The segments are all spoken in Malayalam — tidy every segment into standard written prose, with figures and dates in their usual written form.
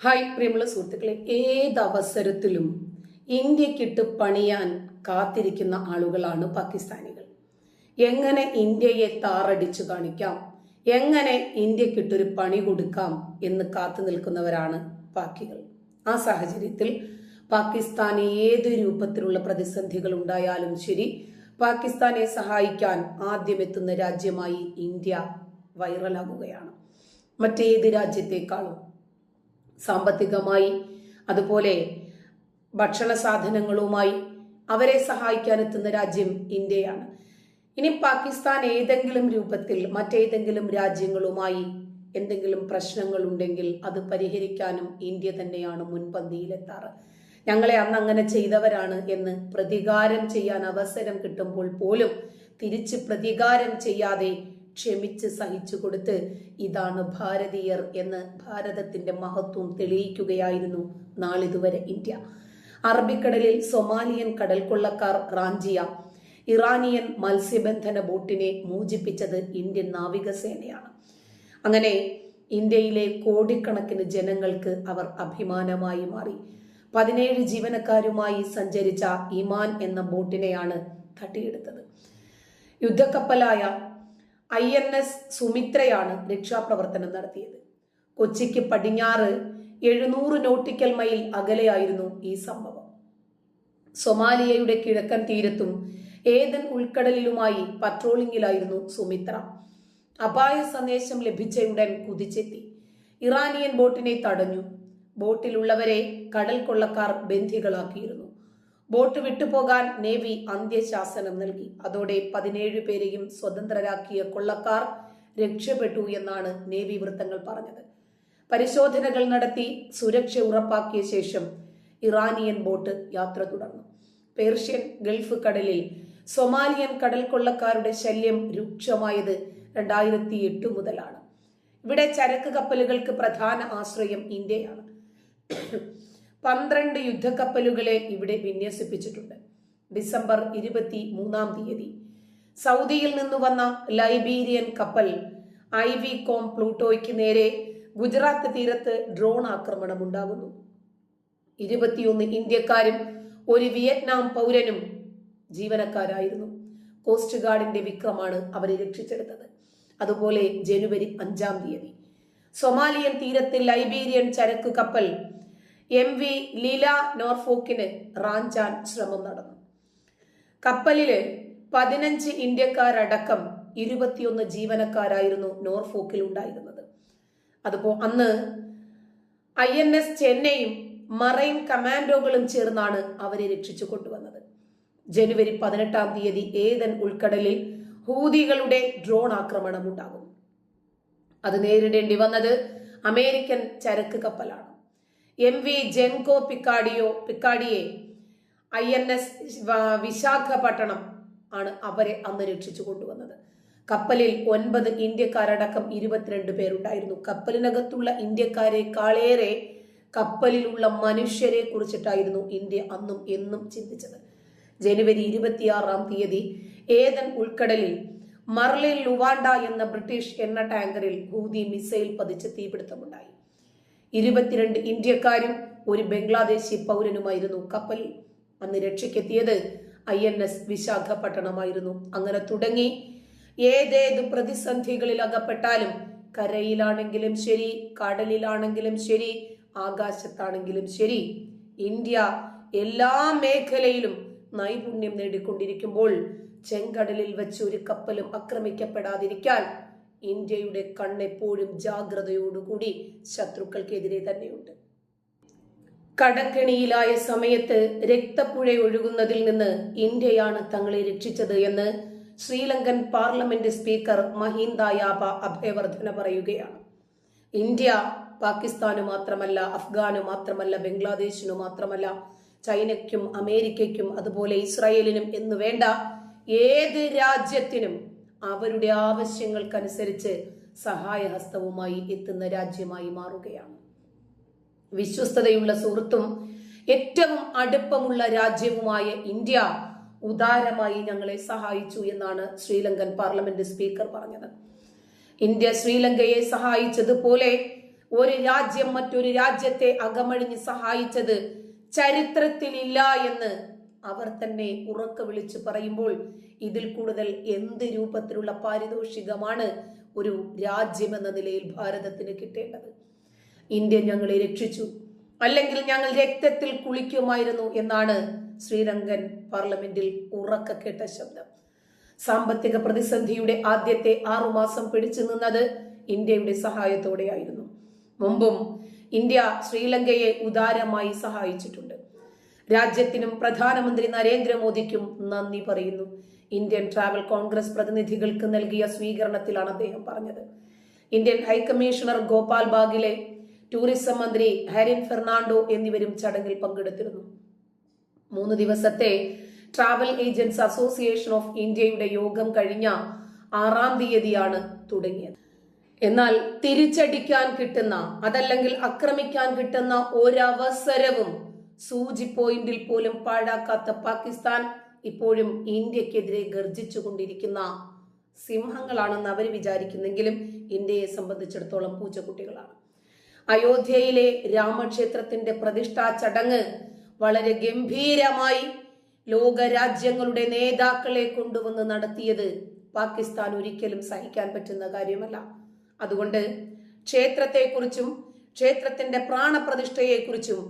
ഹായ് പ്രിയമുള്ള സുഹൃത്തുക്കളെ, ഏതവസരത്തിലും ഇന്ത്യക്കിട്ട് പണിയാൻ കാത്തിരിക്കുന്ന ആളുകളാണ് പാകിസ്ഥാനികൾ. എങ്ങനെ ഇന്ത്യയെ താറടിച്ചു കാണിക്കാം, എങ്ങനെ ഇന്ത്യക്കിട്ടൊരു പണി കൊടുക്കാം എന്ന് കാത്തു നിൽക്കുന്നവരാണ് പാക്കികൾ. ആ സാഹചര്യത്തിൽ പാകിസ്ഥാൻ ഏത് രൂപത്തിലുള്ള പ്രതിസന്ധികൾ ഉണ്ടായാലും ശരി, പാകിസ്ഥാനെ സഹായിക്കാൻ ആദ്യം എത്തുന്ന രാജ്യമായി ഇന്ത്യ വൈറലാകുകയാണ്. മറ്റേത് രാജ്യത്തെക്കാളും സാമ്പത്തികമായി അതുപോലെ ഭക്ഷണ സാധനങ്ങളുമായി അവരെ സഹായിക്കാൻ എത്തുന്ന രാജ്യം ഇന്ത്യയാണ്. ഇനി പാകിസ്ഥാൻ ഏതെങ്കിലും രൂപത്തിൽ മറ്റേതെങ്കിലും രാജ്യങ്ങളുമായി എന്തെങ്കിലും പ്രശ്നങ്ങൾ ഉണ്ടെങ്കിൽ അത് പരിഹരിക്കാനും ഇന്ത്യ തന്നെയാണ് മുൻപന്തിയിലെത്താറ്. ഞങ്ങളെ അന്ന് അങ്ങനെ ചെയ്തവരാണ് എന്ന് പ്രതികാരം ചെയ്യാൻ അവസരം കിട്ടുമ്പോൾ പോലും തിരിച്ച് പ്രതികാരം ചെയ്യാതെ ക്ഷമിച്ച് സഹിച്ചു കൊടുത്ത് ഇതാണ് ഭാരതീയർ എന്ന് ഭാരതത്തിന്റെ മഹത്വം തെളിയിക്കുകയായിരുന്നു നാളിതുവരെ ഇന്ത്യ. അറബിക്കടലിൽ സൊമാലിയൻ കടൽ കൊള്ളക്കാർ റാഞ്ചിയ ഇറാനിയൻ മത്സ്യബന്ധന ബോട്ടിനെ മോചിപ്പിച്ചത് ഇന്ത്യൻ നാവികസേനയാണ്. അങ്ങനെ ഇന്ത്യയിലെ കോടിക്കണക്കിന് ജനങ്ങൾക്ക് അവർ അഭിമാനമായി മാറി. 17 ജീവനക്കാരുമായി സഞ്ചരിച്ച ഇമാൻ എന്ന ബോട്ടിനെയാണ് തട്ടിയെടുത്തത്. യുദ്ധക്കപ്പലായ INS സുമിത്രയാണ് രക്ഷാപ്രവർത്തനം നടത്തിയത്. കൊച്ചിക്ക് പടിഞ്ഞാറ് 700 നോട്ടിക്കൽ മൈൽ അകലെയായിരുന്നു ഈ സംഭവം. സൊമാലിയയുടെ കിഴക്കൻ തീരത്തും ഏദൻ ഉൾക്കടലിലുമായി പട്രോളിംഗിലായിരുന്നു സുമിത്ര. അപായ സന്ദേശം ലഭിച്ചയുടൻ കുതിച്ചെത്തി. ഇറാനിയൻ ബോട്ടിനെ തടഞ്ഞു. ബോട്ടിലുള്ളവരെ കടൽ കൊള്ളക്കാർ ബന്ദികളാക്കിയിരുന്നു. ബോട്ട് വിട്ടുപോകാൻ നേവി അന്ത്യശാസനം നൽകി. അതോടെ 17 പേരെയും സ്വതന്ത്രരാക്കിയ കൊള്ളക്കാർ രക്ഷപ്പെട്ടു എന്നാണ് നേവി വൃത്തങ്ങൾ പറഞ്ഞത്. പരിശോധനകൾ നടത്തി സുരക്ഷ ഉറപ്പാക്കിയ ശേഷം ഇറാനിയൻ ബോട്ട് യാത്ര തുടർന്നു. പേർഷ്യൻ ഗൾഫ് കടലിൽ സൊമാലിയൻ കടൽ കൊള്ളക്കാരുടെ ശല്യം രൂക്ഷമായത് 2008 മുതലാണ്. ഇവിടെ ചരക്ക് കപ്പലുകൾക്ക് പ്രധാന ആശ്രയം ഇന്ത്യയാണ്. 12 യുദ്ധക്കപ്പലുകളെ ഇവിടെ വിന്യസിപ്പിച്ചിട്ടുണ്ട്. ഡിസംബർ 23-ാം തീയതി സൗദിയിൽ നിന്ന് വന്ന ലൈബീരിയൻ കപ്പൽ IV കോം പ്ലൂട്ടോയ്ക്ക് നേരെ ഗുജറാത്ത് തീരത്ത് ഡ്രോൺ ആക്രമണം ഉണ്ടാകുന്നു. 21 ഇന്ത്യക്കാരും ഒരു വിയറ്റ്നാം പൗരനും ജീവനക്കാരായിരുന്നു. കോസ്റ്റ് ഗാർഡിന്റെ വിക്രമാണ് അവരെ രക്ഷിച്ചെടുത്തത്. അതുപോലെ ജനുവരി 5-ാം തീയതി സൊമാലിയൻ തീരത്ത് ലൈബീരിയൻ ചരക്ക് കപ്പൽ MV ലീല നോർഫോക്കിന് റാഞ്ചാൻ ശ്രമം നടന്നു. കപ്പലില് 15 ഇന്ത്യക്കാരടക്കം 21 ജീവനക്കാരായിരുന്നു നോർഫോക്കിൽ ഉണ്ടായിരുന്നത്. അന്ന് INS ചെന്നൈയും മറൈൻ കമാൻഡോകളും ചേർന്നാണ് അവരെ രക്ഷിച്ചു കൊണ്ടുവന്നത്. ജനുവരി 18-ാം തീയതി ഏദൻ ഉൾക്കടലിൽ ഹൂതികളുടെ ഡ്രോൺ ആക്രമണം ഉണ്ടാകും. അത് നേരിടേണ്ടി വന്നത് അമേരിക്കൻ ചരക്ക് കപ്പലാണ്. MV ജെൻകോ പിക്കാഡിയെ INS വിശാഖപട്ടണം ആണ് അവരെ അന്ന് രക്ഷിച്ചു കൊണ്ടുവന്നത്. കപ്പലിൽ 9 ഇന്ത്യക്കാരടക്കം 22 പേരുണ്ടായിരുന്നു. കപ്പലിനകത്തുള്ള ഇന്ത്യക്കാരെക്കാളേറെ കപ്പലിലുള്ള മനുഷ്യരെ കുറിച്ചിട്ടായിരുന്നു ഇന്ത്യ അന്നും എന്നും ചിന്തിച്ചത്. ജനുവരി 26-ാം തീയതി ഏദൻ ഉൾക്കടലിൽ മർലിൻ ലുവാൻഡ എന്ന ബ്രിട്ടീഷ് എണ്ണ ടാങ്കറിൽ ഹൂതി മിസൈൽ പതിച്ച് തീപിടുത്തമുണ്ടായി. 22 ഇന്ത്യക്കാരും ഒരു ബംഗ്ലാദേശി പൗരനുമായിരുന്നു കപ്പലിൽ. അന്ന് രക്ഷയ്ക്കെത്തിയത് INS വിശാഖപട്ടണമായിരുന്നു. അങ്ങനെ തുടങ്ങി ഏതേത് പ്രതിസന്ധികളിൽ അകപ്പെട്ടാലും കരയിലാണെങ്കിലും ശരി, കടലിലാണെങ്കിലും ശരി, ആകാശത്താണെങ്കിലും ശരി, ഇന്ത്യ എല്ലാ മേഖലയിലും നൈപുണ്യം നേടിക്കൊണ്ടിരിക്കുമ്പോൾ ചെങ്കടലിൽ വെച്ച് ഒരു കപ്പലും ആക്രമിക്കപ്പെടാതിരിക്കാൻ ഇന്ത്യയുടെ കണ്ണെപ്പോഴും ജാഗ്രതയോടുകൂടി ശത്രുക്കൾക്കെതിരെ തന്നെയുണ്ട്. കടക്കെണിയിലായ സമയത്ത് രക്തപ്പുഴ ഒഴുകുന്നതിൽ നിന്ന് ഇന്ത്യയാണ് തങ്ങളെ രക്ഷിച്ചത് എന്ന് ശ്രീലങ്കൻ പാർലമെന്റ് സ്പീക്കർ മഹിന്ദ യാബ അഭയവർദ്ധന പറയുകയാണ്. ഇന്ത്യ പാകിസ്ഥാനു മാത്രമല്ല, അഫ്ഗാനു മാത്രമല്ല, ബംഗ്ലാദേശിനു മാത്രമല്ല, ചൈനയ്ക്കും അമേരിക്കയ്ക്കും അതുപോലെ ഇസ്രായേലിനും എന്ന് വേണ്ട ഏത് രാജ്യത്തിനും അവരുടെ ആവശ്യങ്ങൾക്കനുസരിച്ച് സഹായഹസ്തവുമായി എത്തുന്ന രാജ്യമായി മാറുകയാണ്. വിശ്വസ്തതയുള്ള സുഹൃത്തും ഏറ്റവും അടുപ്പമുള്ള രാജ്യവുമായ ഇന്ത്യ ഉദാരമായി ഞങ്ങളെ സഹായിച്ചു എന്നാണ് ശ്രീലങ്കൻ പാർലമെന്റ് സ്പീക്കർ പറഞ്ഞത്. ഇന്ത്യ ശ്രീലങ്കയെ സഹായിച്ചതുപോലെ ഒരു രാജ്യം മറ്റൊരു രാജ്യത്തെ അകമഴിഞ്ഞ് സഹായിച്ചത് ചരിത്രത്തിലില്ല എന്ന് അവർ തന്നെ ഉറക്കെ വിളിച്ചു പറയുമ്പോൾ ഇതിൽ കൂടുതൽ എന്ത് രൂപത്തിലുള്ള പാരിതോഷികമാണ് ഒരു രാജ്യമെന്ന നിലയിൽ ഭാരതത്തിന് കിട്ടേണ്ടത്? ഇന്ത്യ ഞങ്ങളെ രക്ഷിച്ചു, അല്ലെങ്കിൽ ഞങ്ങൾ രക്തത്തിൽ കുളിക്കുമായിരുന്നു എന്നാണ് ശ്രീലങ്കൻ പാർലമെന്റിൽ ഉറക്കെ കേട്ട ശബ്ദം. സാമ്പത്തിക പ്രതിസന്ധിയുടെ ആദ്യത്തെ 6 മാസം പിടിച്ചു നിന്നത് ഇന്ത്യയുടെ സഹായത്തോടെയായിരുന്നു. മുമ്പും ഇന്ത്യ ശ്രീലങ്കയെ ഉദാരമായി സഹായിച്ചിട്ടുണ്ട്. രാജ്യത്തിനും പ്രധാനമന്ത്രി നരേന്ദ്രമോദിക്കും നന്ദി പറയുന്നു. ഇന്ത്യൻ ട്രാവൽ കോൺഗ്രസ് പ്രതിനിധികൾക്ക് നൽകിയ സ്വീകരണത്തിലാണ് അദ്ദേഹം പറഞ്ഞത്. ഇന്ത്യൻ ഹൈക്കമ്മീഷണർ ഗോപാൽ ബാഗിലെ, ടൂറിസം മന്ത്രി ഹരിൻ ഫെർണാണ്ടോ എന്നിവരും ചടങ്ങിൽ പങ്കെടുത്തിരുന്നു. 3 ദിവസത്തെ ട്രാവൽ ഏജന്റ്സ് അസോസിയേഷൻ ഓഫ് ഇന്ത്യയുടെ യോഗം കഴിഞ്ഞ 6-ാം തീയതിയാണ് തുടങ്ങിയത്. എന്നാൽ തിരിച്ചടിക്കാൻ കിട്ടുന്ന, അതല്ലെങ്കിൽ ആക്രമിക്കാൻ കിട്ടുന്ന ഒരവസരവും സൂചി പോയിന്റിൽ പോലും പാഴാക്കാത്ത പാകിസ്ഥാൻ ഇപ്പോഴും ഇന്ത്യക്കെതിരെ ഗർജിച്ചു കൊണ്ടിരിക്കുന്ന സിംഹങ്ങളാണെന്ന് അവർ വിചാരിക്കുന്നെങ്കിലും ഇന്ത്യയെ സംബന്ധിച്ചിടത്തോളം പൂച്ചക്കുട്ടികളാണ്. അയോധ്യയിലെ രാമക്ഷേത്രത്തിന്റെ പ്രതിഷ്ഠാ ചടങ്ങ് വളരെ ഗംഭീരമായി ലോകരാജ്യങ്ങളുടെ നേതാക്കളെ കൊണ്ടുവന്ന് നടത്തിയത് പാകിസ്ഥാൻ ഒരിക്കലും സഹിക്കാൻ പറ്റുന്ന കാര്യമല്ല. അതുകൊണ്ട് ക്ഷേത്രത്തെക്കുറിച്ചും ക്ഷേത്രത്തിന്റെ പ്രാണപ്രതിഷ്ഠയെക്കുറിച്ചും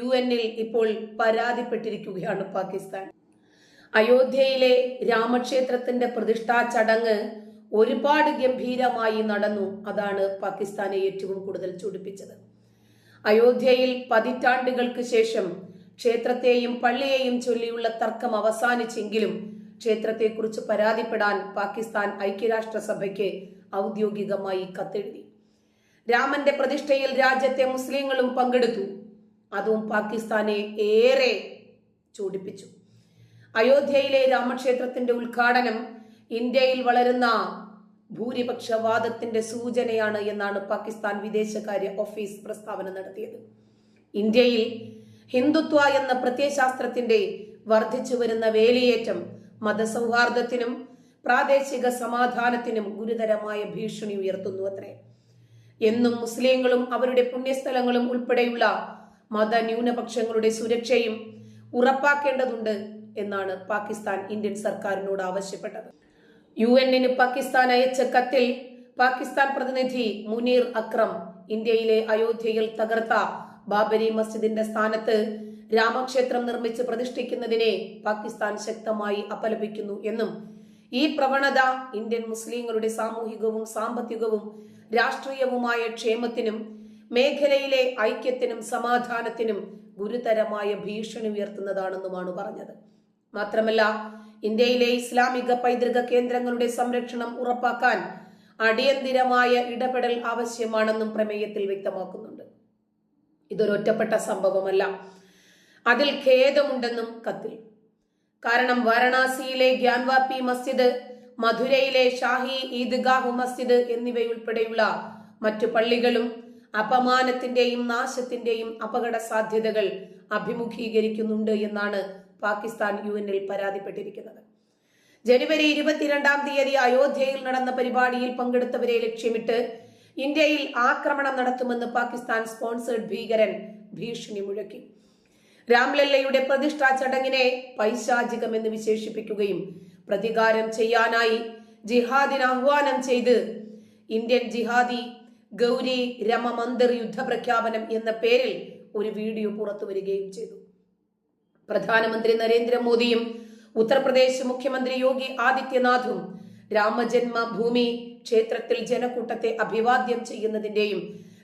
UN ഇപ്പോൾ പരാതിപ്പെട്ടിരിക്കുകയാണ് പാകിസ്ഥാൻ. അയോധ്യയിലെ രാമക്ഷേത്രത്തിന്റെ പ്രതിഷ്ഠാ ചടങ്ങ് ഒരുപാട് ഗംഭീരമായി നടന്നു. അതാണ് പാകിസ്ഥാനെ ഏറ്റവും കൂടുതൽ ചൊടിപ്പിച്ചത്. അയോധ്യയിൽ പതിറ്റാണ്ടുകൾക്ക് ശേഷം ക്ഷേത്രത്തെയും പള്ളിയെയും ചൊല്ലിയുള്ള തർക്കം അവസാനിച്ചെങ്കിലും ക്ഷേത്രത്തെക്കുറിച്ച് പരാതിപ്പെടാൻ പാകിസ്ഥാൻ ഐക്യരാഷ്ട്രസഭയ്ക്ക് ഔദ്യോഗികമായി കത്തെഴുതി. രാമന്റെ പ്രതിഷ്ഠയിൽ രാജ്യത്തെ മുസ്ലിങ്ങളും പങ്കെടുത്തു. അതും പാകിസ്ഥാനെ ഏറെ ചൂടിപ്പിച്ചു. അയോധ്യയിലെ രാമക്ഷേത്രത്തിന്റെ ഉദ്ഘാടനം ഇന്ത്യയിൽ വളരുന്ന ഭൂരിപക്ഷവാദത്തിന്റെ സൂചനയാണ് എന്നാണ് പാകിസ്ഥാൻ വിദേശകാര്യ ഓഫീസ് പ്രസ്താവന നടത്തിയത്. ഇന്ത്യയിൽ ഹിന്ദുത്വ എന്ന പ്രത്യയശാസ്ത്രത്തിന്റെ വർദ്ധിച്ചു വരുന്ന വേലിയേറ്റം മതസൗഹാർദ്ദത്തിനും പ്രാദേശിക സമാധാനത്തിനും ഗുരുതരമായ ഭീഷണി ഉയർത്തുന്നു അത്രേ. എന്നും മുസ്ലിങ്ങളും അവരുടെ പുണ്യസ്ഥലങ്ങളും ഉൾപ്പെടെയുള്ള മതന്യൂനപക്ഷങ്ങളുടെ സുരക്ഷയും ഉറപ്പാക്കേണ്ടതുണ്ട് എന്നാണ് പാകിസ്ഥാൻ ഇന്ത്യൻ സർക്കാരിനോട് ആവശ്യപ്പെട്ടത്. UN പാകിസ്ഥാൻ അയച്ച കത്തിൽ പാകിസ്ഥാൻ പ്രതിനിധി മുനീർ അക്രം ഇന്ത്യയിലെ അയോധ്യയിൽ തകർത്ത ബാബരി മസ്ജിദിന്റെ സ്ഥാനത്ത് രാമക്ഷേത്രം നിർമ്മിച്ച് പ്രതിഷ്ഠിക്കുന്നതിനെ പാകിസ്ഥാൻ ശക്തമായി അപലപിക്കുന്നു എന്നും ഈ പ്രവണത ഇന്ത്യൻ മുസ്ലിങ്ങളുടെ സാമൂഹികവും സാമ്പത്തികവും രാഷ്ട്രീയവുമായ ക്ഷേമത്തിനും മേഖലയിലെ ഐക്യത്തിനും സമാധാനത്തിനും ഗുരുതരമായ ഭീഷണി ഉയർത്തുന്നതാണെന്നുമാണ് പറഞ്ഞത്. മാത്രമല്ല, ഇന്ത്യയിലെ ഇസ്ലാമിക പൈതൃക കേന്ദ്രങ്ങളുടെ സംരക്ഷണം ഉറപ്പാക്കാൻ അടിയന്തിരമായ ഇടപെടൽ ആവശ്യമാണെന്നും പ്രമേയത്തിൽ വ്യക്തമാക്കുന്നുണ്ട്. ഇതൊരൊറ്റപ്പെട്ട സംഭവമല്ല, അതിൽ ഖേദമുണ്ടെന്നും കത്തിൽ. കാരണം വാരണാസിയിലെ ഗ്യാൻവാപ്പി മസ്ജിദ്, മധുരയിലെ ഷാഹി ഈദ്ഗാഹ് മസ്ജിദ് എന്നിവയുൾപ്പെടെയുള്ള മറ്റു പള്ളികളും അപമാനത്തിന്റെയും നാശത്തിന്റെയും അപകട സാധ്യതകൾ അഭിമുഖീകരിക്കുന്നുണ്ട് എന്നാണ് പാകിസ്ഥാൻ UN പരാതിപ്പെട്ടിരിക്കുന്നത്. ജനുവരി 22-ാം തീയതി അയോധ്യയിൽ നടന്ന പരിപാടിയിൽ പങ്കെടുത്തവരെ ലക്ഷ്യമിട്ട് ഇന്ത്യയിൽ ആക്രമണം നടത്തുമെന്ന് പാകിസ്ഥാൻ സ്പോൺസേഡ് ഭീകരൻ ഭീഷണി മുഴക്കി. രാംലല്ലയുടെ പ്രതിഷ്ഠാ ചടങ്ങിനെ പൈശാചികമെന്ന് വിശേഷിപ്പിക്കുകയും പ്രതികാരം ചെയ്യാനായി ജിഹാദിന് ആഹ്വാനം ചെയ്ത് ഇന്ത്യൻ ജിഹാദി ഗൗരി രമ മന്ദിർ യുദ്ധപ്രഖ്യാപനം എന്ന പേരിൽ ഒരു വീഡിയോ പുറത്തു വരികയും ചെയ്തു. പ്രധാനമന്ത്രി നരേന്ദ്രമോദിയും ഉത്തർപ്രദേശ് മുഖ്യമന്ത്രി യോഗി ആദിത്യനാഥും രാമജന്മഭൂമി ക്ഷേത്രത്തിൽ ജനക്കൂട്ടത്തെ അഭിവാദ്യം ചെയ്യുന്നതിന്റെയും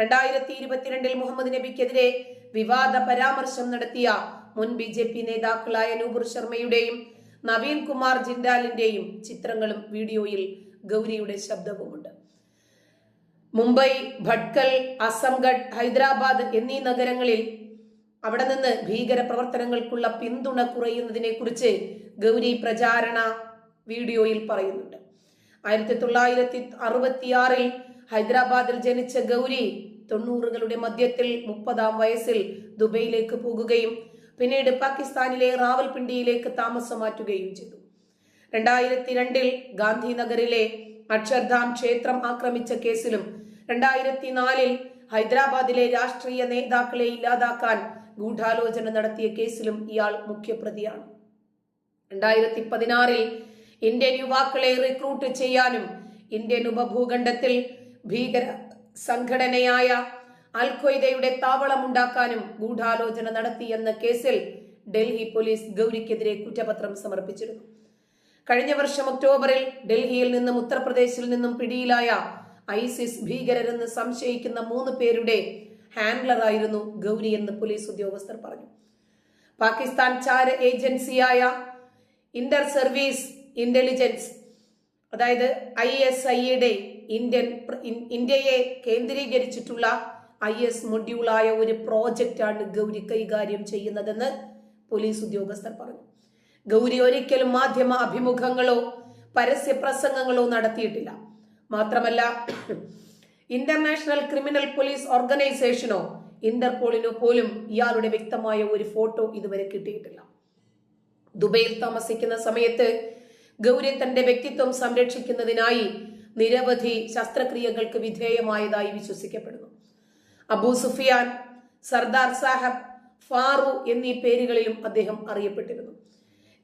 2022 മുഹമ്മദ് നബിക്കെതിരെ വിവാദ പരാമർശം നടത്തിയ മുൻ BJP നേതാക്കളായ നൂപുർ ശർമ്മയുടെയും നവീൻ കുമാർ ജിൻഡാലിന്റെയും ചിത്രങ്ങളും വീഡിയോയിൽ ഗൗരിയുടെ ശബ്ദവുമുണ്ട്. മുംബൈ, ഭട്കൽ, അസംഗഡ്, ഹൈദരാബാദ് എന്നീ നഗരങ്ങളിൽ അവിടെ നിന്ന് ഭീകര പ്രവർത്തനങ്ങൾക്കുള്ള പിന്തുണ കുറയുന്നതിനെ കുറിച്ച് ഗൗരി പ്രചാരണ വീഡിയോയിൽ പറയുന്നുണ്ട്. 1966 ഹൈദരാബാദിൽ ജനിച്ച ഗൗരി 90കളുടെ മധ്യത്തിൽ 30-ാം വയസ്സിൽ ദുബൈയിലേക്ക് പോകുകയും പിന്നീട് പാകിസ്ഥാനിലെ റാവൽപിണ്ടിയിലേക്ക് താമസം മാറ്റുകയും ചെയ്തു. 2002 ഗാന്ധിനഗറിലെ അക്ഷർധാം ക്ഷേത്രം ആക്രമിച്ച കേസിലും 2004 ഹൈദരാബാദിലെ രാഷ്ട്രീയ നേതാക്കളെ ഇല്ലാതാക്കാൻ ഗൂഢാലോചന നടത്തിയ കേസിലും ഇയാൾ മുഖ്യപ്രതിയാണ്. 2016 ഇന്ത്യൻ യുവാക്കളെ റിക്രൂട്ട് ചെയ്യാനും ഇന്ത്യൻ ഉപഭൂഖണ്ഡത്തിൽ ഭീകര സംഘടനയായ അൽ-ഖ്വയ്ദയുടെ താവളമുണ്ടാക്കാനും ഗൂഢാലോചന നടത്തിയെന്ന കേസിൽ ഡൽഹി പോലീസ് ഗൗരിക്കെതിരെ കുറ്റപത്രം സമർപ്പിച്ചിരുന്നു. കഴിഞ്ഞ വർഷം ഒക്ടോബറിൽ ഡൽഹിയിൽ നിന്നും ഉത്തർപ്രദേശിൽ നിന്നും പിടിയിലായ ഐസിസ് ഭീകരരെന്ന് സംശയിക്കുന്ന 3 പേരുടെ ഹാൻഡ്ലറായിരുന്നു ഗൗരി എന്ന് പോലീസ് ഉദ്യോഗസ്ഥർ പറഞ്ഞു. പാകിസ്ഥാൻ ചാര ഏജൻസിയായ ഇന്റർ സർവീസ് ഇന്റലിജൻസ്, അതായത് ISIയുടെ ഇന്ത്യയെ കേന്ദ്രീകരിച്ചിട്ടുള്ള IS മൊഡ്യൂളായ ഒരു പ്രോജക്റ്റാണ് ഗൗരി കൈകാര്യം ചെയ്യുന്നതെന്ന് പോലീസ് ഉദ്യോഗസ്ഥർ പറഞ്ഞു. ഗൗരി ഒരിക്കലും മാധ്യമ അഭിമുഖങ്ങളോ പരസ്യ പ്രസംഗങ്ങളോ നടത്തിയിട്ടില്ല. മാത്രമല്ല, ഇന്റർനാഷണൽ ക്രിമിനൽ പോലീസ് ഓർഗനൈസേഷനോ ഇന്റർപോളിനോ പോലും ഇയാളുടെ വ്യക്തമായ ഒരു ഫോട്ടോ ഇതുവരെ കിട്ടിയിട്ടില്ല. ദുബൈയിൽ താമസിക്കുന്ന സമയത്ത് ഗൗരി തന്റെ വ്യക്തിത്വം സംരക്ഷിക്കുന്നതിനായി നിരവധി ശസ്ത്രക്രിയകൾക്ക് വിധേയമായതായി വിശ്വസിക്കപ്പെടുന്നു. അബൂ സുഫിയാൻ, സർദാർ സാഹബ്, ഫാറു എന്നീ പേരുകളിലും അദ്ദേഹം അറിയപ്പെട്ടിരുന്നു.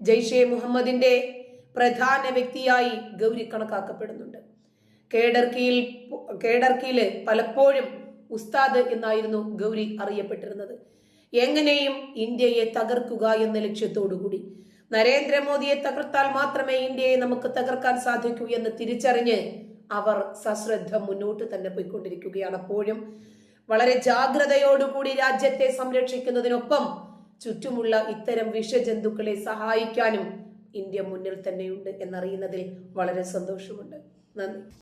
ജയ്ഷെ മുഹമ്മദിന്റെ പ്രധാന വ്യക്തിയായി ഗൗരി കണക്കാക്കപ്പെടുന്നുണ്ട്. കേഡർക്കിയില് പലപ്പോഴും ഉസ്താദ് എന്നായിരുന്നു ഗൗരി അറിയപ്പെട്ടിരുന്നത്. എങ്ങനെയും ഇന്ത്യയെ തകർക്കുക എന്ന ലക്ഷ്യത്തോടുകൂടി നരേന്ദ്രമോദിയെ തകർത്താൽ മാത്രമേ ഇന്ത്യയെ നമുക്ക് തകർക്കാൻ സാധിക്കൂ എന്ന് തിരിച്ചറിഞ്ഞ് അവർ സശ്രദ്ധ മുന്നോട്ട് തന്നെ പോയിക്കൊണ്ടിരിക്കുകയാണ്. അപ്പോഴും വളരെ ജാഗ്രതയോടുകൂടി രാജ്യത്തെ സംരക്ഷിക്കുന്നതിനൊപ്പം ചുറ്റുമുള്ള ഇത്തരം വിഷജന്തുക്കളെ സഹായിക്കാനും ഇന്ത്യ മുന്നിൽ തന്നെയുണ്ട് എന്നറിയുന്നതിൽ വളരെ സന്തോഷമുണ്ട്. നന്ദി.